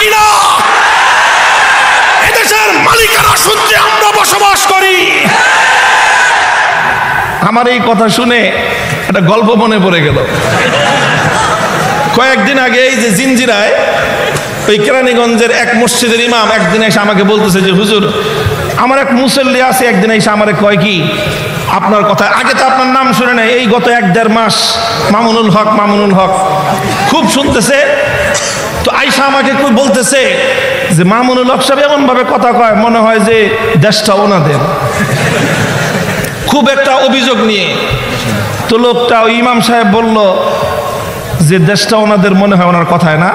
চাই না। এদেশের মালিকানা সূত্রে আমরা বসবাস করি। আমার এই কথা শুনে একটা গল্প মনে পড়ে গেল। কয়েকদিন আগে এই যে জিঞ্জিরায় ওই কেরানীগঞ্জের এক মসজিদের ইমাম একদিন এসে আমাকে বলতেছে যে হুজুর, আমার এক মুসল্লি আছে, একদিন এসে আমারে কয় কি আপনার কথা, আগে তো আপনার নাম শুনে নাই, এই গত 1-1.5 মাস মামুনুল হক খুব শুনতেছে। তো আইসা আমাকে খুব বলতেছে যে মামুনুল হক সাহেব এমন ভাবে কথা কয় মনে হয় যে দেশটা ওনাদের, খুব একটা অভিযোগ নিয়ে। তো লোকটা ওই ইমাম সাহেব বলল যে দেশটা ওনাদের মনে হয় ওনার কথায় না?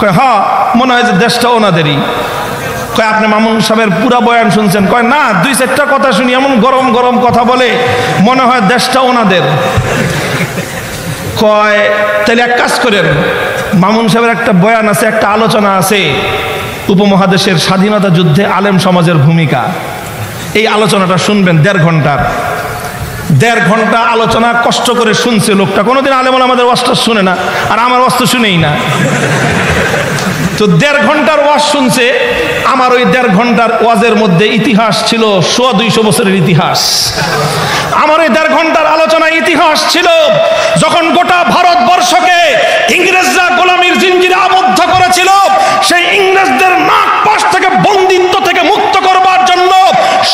কয় হ্যাঁ মনে হয় যে দেশটা ওনাদেরই। কয় আপনি মামুনুল সাহেবের পুরা বয়ান শুনছেন? কয় না, 2-4টা কথা শুনি, এমন গরম গরম কথা বলে মনে হয় দেশটা ওনাদের। কয় তাহলে এক কাজ করেন, মামুনুল সাহেবের একটা বয়ান আছে, একটা আলোচনা আছে উপমহাদেশের স্বাধীনতা যুদ্ধে আলেম সমাজের ভূমিকা, এই আলোচনাটা শুনবেন 1.5 ঘন্টার। 1.5 ঘন্টা আলোচনা কষ্ট করে শুনছে লোকটা। কোনোদিন আলেম আমাদের ওয়াজটা শুনে না, আর আমার ওয়াজ তো শুনেই না। তো 1.5 ঘন্টার ওয়াজ শুনছে। আমার ওই 1.5 ঘন্টার ওয়াজের মধ্যে ইতিহাস ছিল 200 বছরের ইতিহাস। আমার ওই 1.5 ঘন্টার আলোচনায় ইতিহাস ছিল যখন গোটা ভারতবর্ষকে ইংরেজরা গোলামীর জিঞ্জিরে আবদ্ধ করেছিল, সেই ইংরেজদের নাক পাশ থেকে বন্দিত্ব থেকে মুক্ত করবার জন্য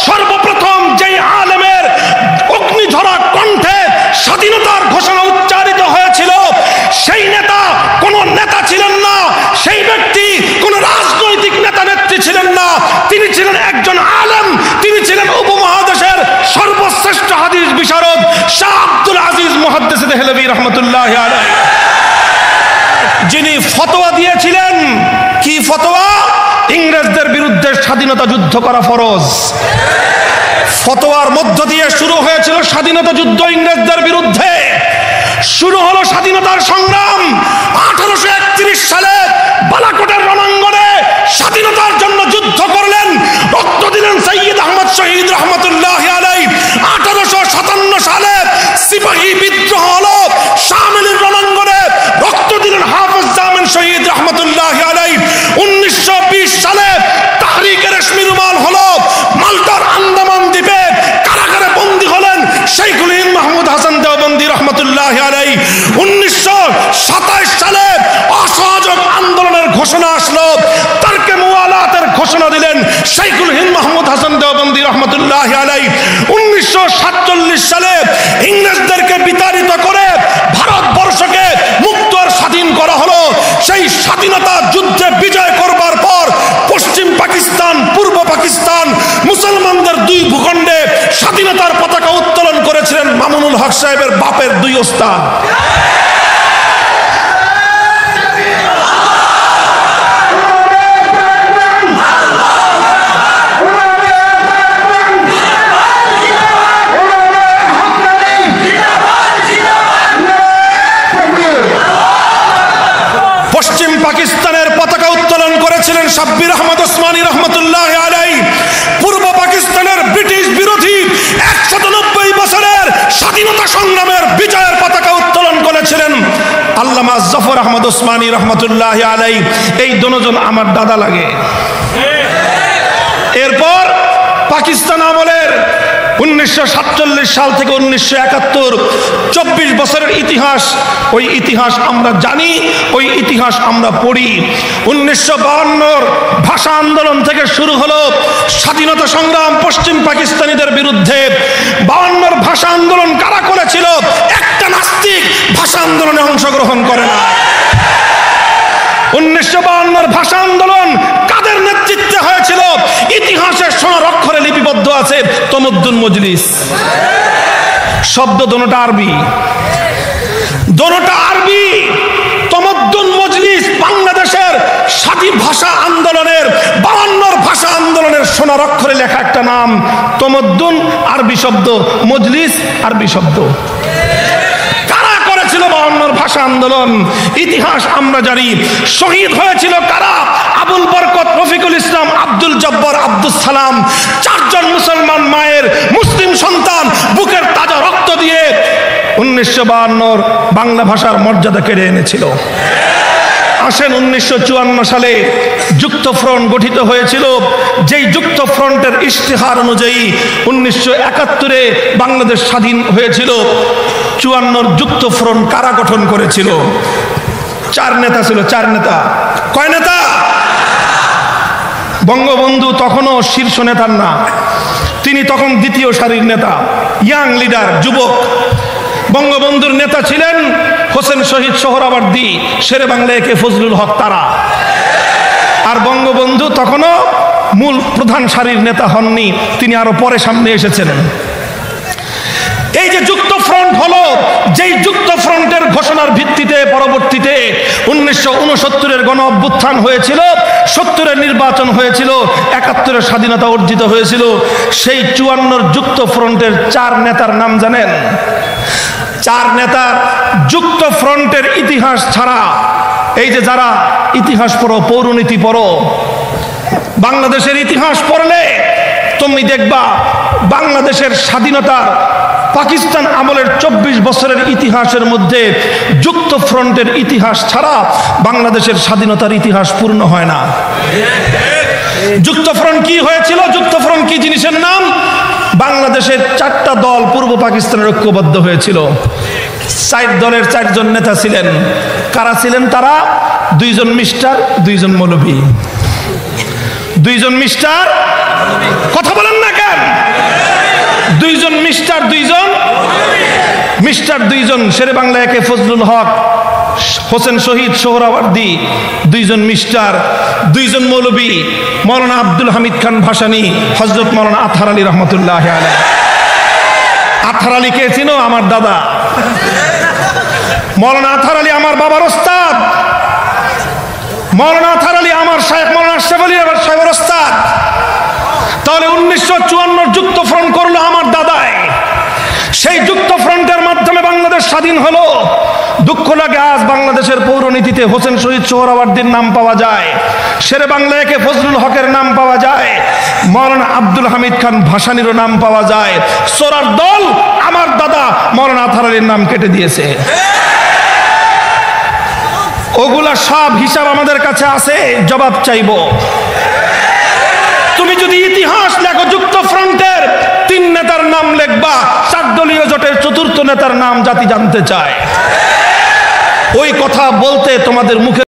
সর্বপ্রথম যেই আলেমের অগ্নিঝরা কণ্ঠে স্বাধীনতার ঘোষণা উচ্চারিত হয়েছিল, সেই নেতা কোন নেতা ছিলেন না, সেই ব্যক্তি কোন রাজনৈতিক নেতা নেত্রী ছিলেন না, তিনি ছিলেন একজন আলেম, তিনি ছিলেন উপমহাদেশের সর্বশ্রেষ্ঠ হাদিস বিশারদ শাহ আব্দুল আজিজ মুহাদ্দিস দেহলভী রাহমাতুল্লাহ আলাইহি, যিনি ফতোয়া দিয়েছিলেন। কি ফতোয়া? ইংরেজদের বিরুদ্ধে স্বাধীনতা যুদ্ধ করা ফরজ। ফতোয়ার মধ্য দিয়ে শুরু হয়েছিল স্বাধীনতা যুদ্ধ ইংরেজদের বিরুদ্ধে। শুরু হলো স্বাধীনতার সংগ্রাম। 1831 সালে বালাকোটের রণাঙ্গনে স্বাধীনতার জন্য যুদ্ধ করলেন, রক্ত দিলেন সৈয়দ আহমদ শহীদ রহমতুল্লাহ আলাইহি। 1857 সালে সিপাহী বিদ্রোহ হলো, শামিলের রণাঙ্গনে রক্ত দিলেন হাফেজ জামিন শহীদ রহমতুল্লাহ আলাইহি। 1920 সালে তাহরিকে রেশমি রুমাল হলো, মাল্টার আন্দামান দ্বীপে কারাগারে বন্দী হলেন শাইখুল হিন্দ মাহমুদ হাসান দেওবন্দি রহমতুল্লাহ আলাইহি। 1927 সালে অসহযোগ আন্দোলনের ঘোষণা আসলো, তারকে মুওয়ালাতের ঘোষণা দিলেন শাইখুল হিন্দ মাহমুদ হাসান দেওবন্দি রহমতুল্লাহ আলাইহি। 1947 সালে ইংরেজদেরকে বিতাড়িত করে ভারতবর্ষকে মুক্ত আর স্বাধীন করা হলো। সেই স্বাধীনতা যুদ্ধে বিজয় করবার পর পশ্চিম পাকিস্তান, পূর্ব পাকিস্তান, মুসলমানদের 2 ভূখণ্ডে স্বাধীনতার পতাকা উত্তোলন করেছিলেন মামুনুল হক সাহেবের বাপের 2 ওস্তাদ। পশ্চিম পাকিস্তানের পতাকা উত্তোলন করেছিলেন শাব্বির আহমদ ওসমানী রহমতুল্লাহ আলাইহি। পূর্ব পাকিস্তানের ব্রিটিশ বিরোধী 190 বছরের স্বাধীনতা সংগ্রামের বিজয়ের পতাকা উত্তোলন করেছিলেন আল্লামা জাফর আহমদ ওসমানী রহমতুল্লাহ আলাইহি। এই দুজন আমার দাদা লাগে। এরপর পাকিস্তান আমলের 1947 সাল থেকে 1971 24 বছরের ইতিহাস, ওই ইতিহাস আমরা জানি, ওই ইতিহাস আমরা পড়ি। 1952 ভাষা আন্দোলন থেকে শুরু হলো স্বাধীনতা সংগ্রাম পশ্চিম পাকিস্তানিদের বিরুদ্ধে। 52 ভাষা আন্দোলন কারা করেছিল? একটা নাস্তিক ভাষা আন্দোলনে অংশগ্রহণ করে না। 1952 ভাষা আন্দোলন কাদের নেতৃত্বে হয়েছিল? ইতিহাসের সোনার অক্ষরে লিপিবদ্ধ আছে তমদ্দুন মজলিস। শব্দ দোনোটা আরবি, দোনোটা আরবি। তমদ্দুন মজলিস বাংলাদেশের স্বাধীন ভাষা আন্দোলনের 52 ভাষা আন্দোলনের সোনার অক্ষরে লেখা একটা নাম। তমদ্দুন আরবি শব্দ, মজলিস আরবি শব্দ। কারা করেছিল 52 ভাষা আন্দোলন? ইতিহাস আমরা জানি। শহীদ হয়েছিল কারা? আবুল বরকত, রফিকুল ইসলাম, আব্দুল জব্বার, আব্দুল সালাম, 4 জন মুসলমান মায়ের মুসলিম সন্তান বুকের তাজা রক্ত দিয়ে 1952 বাংলা ভাষার মর্যাদা কেড়ে এনেছিল। আসেন 1954 সালে যুক্ত ফ্রন্ট গঠিত হয়েছিল, যেই যুক্ত ফ্রন্টের ইশতেহার অনুযায়ী 1971-এ বাংলাদেশ স্বাধীন হয়েছিল। 54 যুক্ত ফ্রন্ট কারা গঠন করেছিল? 4 নেতা ছিল। 4 নেতা। কয় নেতা? বঙ্গবন্ধু তখনও শীর্ষ নেতার না, তিনি তখন দ্বিতীয় সারির নেতা, ইয়াং লিডার, যুবক। বঙ্গবন্ধুর নেতা ছিলেন হোসেন শহীদ সোহরাওয়ার্দী, শেরে বাংলা একে ফজলুল হক তারা। আর বঙ্গবন্ধু তখনও মূল প্রধান সারির নেতা হননি, তিনি আরো পরে সামনে এসেছেন। এই যে যুক্ত ফ্রন্ট হলো, যেই যুক্ত ফ্রন্টের ঘোষণার ভিত্তিতে পরবর্তীতে 1969-এর গণ অভ্যুত্থান হয়েছিল, 70-এর নির্বাচন হয়েছিল, 71-এর স্বাধীনতা অর্জিত হয়েছিল। সেই 54 যুক্ত ফ্রন্টের 4 নেতার নাম জানেন? 4 নেতার যুক্ত ফ্রন্টের ইতিহাস ছাড়া, এই যে যারা ইতিহাস পড়ো, পৌরনীতি পড়ো, বাংলাদেশের ইতিহাস পড়লে তুমি দেখবা বাংলাদেশের স্বাধীনতার পাকিস্তান আমলের 24 বছরের ইতিহাসের মধ্যে যুক্ত ফ্রন্টের ইতিহাস ছাড়া বাংলাদেশের স্বাধীনতার ইতিহাস পূর্ণ হয় না। যুক্ত ফ্রন্ট কি হয়েছিল? যুক্ত ফ্রন্ট কি জিনিসের নাম? বাংলাদেশের 4টা দল পূর্ব পাকিস্তানের ঐক্যবদ্ধ হয়েছিল। 4 দলের 4 জন নেতা ছিলেন। কারা ছিলেন তারা? 2 জন মিস্টার, 2 জন মৌলভী। 2 জন মিস্টার, কথা বলেন না কেন? 2 জন মিস্টার, 2 জন মিস্টার, 2 জন শেরে বাংলা একে ফজলুল হক, হোসেন শহীদ সোহরাওয়ার্দী, 2 জন মিস্টার, 2 জন মৌলভী, মৌলানা আব্দুল হামিদ খান ভাসানী, হযরত মৌলানা আতহার আলী রহমতুল্লাহ আলাইহি। আতহার আলী কে চিনো? আমার দাদা। মৌলানা আতহার আলী আমার বাবার ওস্তাদ। মৌলানা আতহার আলী আমার শায়েখ মৌলানা আশরাফ আলী সাহেবের ওস্তাদ। তাহলে 1954 যুক্ত ফ্রন্ট করলো আমার দাদাই। সেই যুক্ত ফ্রন্টের মাধ্যমে বাংলাদেশ স্বাধীন হলো। দুঃখ লাগে আজ বাংলাদেশের পৌরনীতিতে হোসেন শহীদ সোহরাওয়ার্দীর নাম পাওয়া যায়, শেরে বাংলা একে ফজলুল হকের নাম পাওয়া যায়, মৌলানা আব্দুল হামিদ খান ভাসানীরও নাম পাওয়া যায়। সোরার দল আমার দাদা মৌলানা আতহার আলীর নাম কেটে দিয়েছে। ওগুলা সব হিসাব আমাদের কাছে আছে, জবাব চাইবো। তুমি যদি ইতিহাস লেখো, যুক্ত ফ্রন্টের 3 নেতার নাম লিখবা, 4 দলীয় জোটের 4র্থ নেতার নাম জাতি জানতে চায়। ওই কথা বলতে তোমাদের মুখে